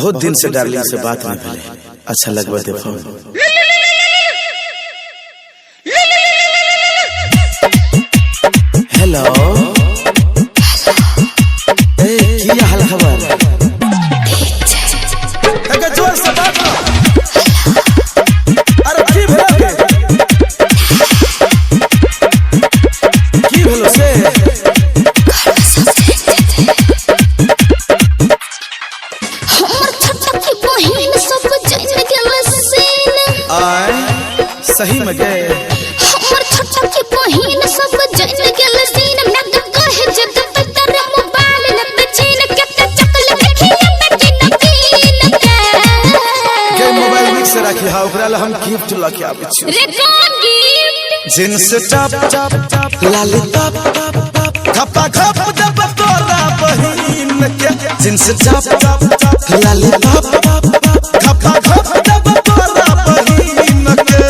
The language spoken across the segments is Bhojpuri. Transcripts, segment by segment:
बहुत दिन से डार्लिंग से बात नहीं भले। अच्छा लगवा दे फोन। हेलो ए क्या हाल खबर? अगर जोर से बात करो। अरे की भेलो की भेलो से सही में गए हमर छोटा की बहिन सब जन गेल सीन में कहे जब तर मोबाइल न बेचैन केते चकल देखिए बेचैन कीन के मोबाइल मिक्स रखी हा ओकरा ल हम गिफ्ट ल के आबै छी रे कौन गिफ्ट जींस टॉप लाली टॉप खपा खप दब तोरा बहिन के जींस टॉप लाली टॉप खपा खप दब तोरा बहिन के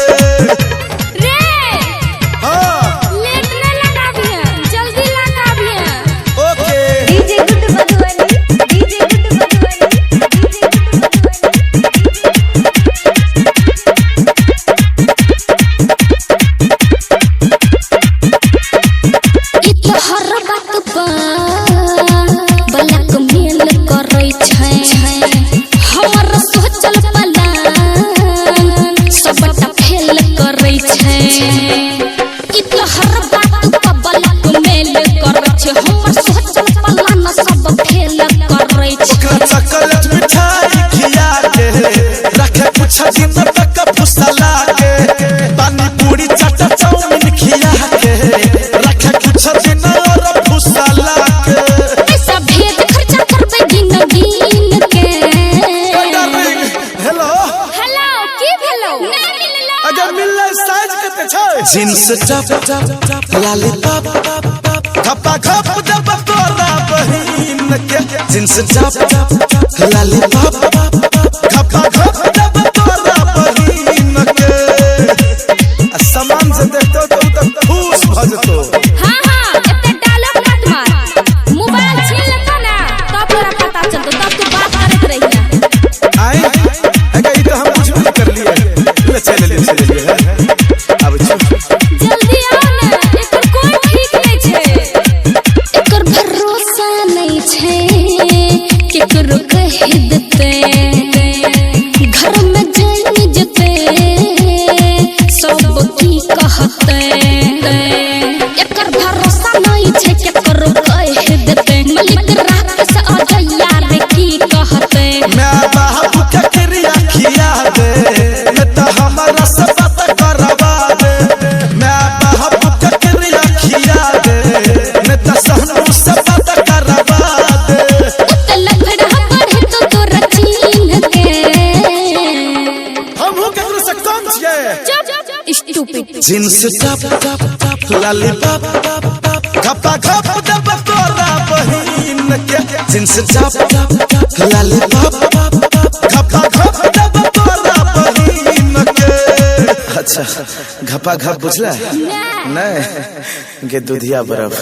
जींस टॉप लाली टॉप खपा खप दब तोरा बहिन के जींस टॉप लाली टॉप खपा खप दब तोरा बहिन के सामान से देखतो तो खुश भ जतो। हां हां एते डायलॉग मत मार मोबाइल छीन लेता ना तब तोरा पता चलतो तब तू बात करत रहिया आई अगर ई तो हम कुछ नहीं कर लिए ले चले लिए अब जल्दी आओ ना एकर कोई ठीक नहीं छे एकर भरोसा नहीं छे केकरो कह देते घर में जाई जते सब की कहते एकर भरोसा नहीं छे केकरो कह देते मलिक रात से आ जाइया रे की कहते मैं बाबू के क्रिया खिया दे मैं तो हमारा सब बात करवा दे मैं बाबू के क्रिया खिया दे मैं तो सहनु सब बात करवा दे उत लफड़ा पढ़े तो तोरा चीन के हम हो केकरो से कम छिए स्टूपिड जींस टॉप लाली टॉप खपा खप दब तोरा बहिन के जींस टॉप लाली टॉप खपा खप दब तोरा बहिन के। अच्छा घपा घप बुझला नहीं गे दूधिया बर्फ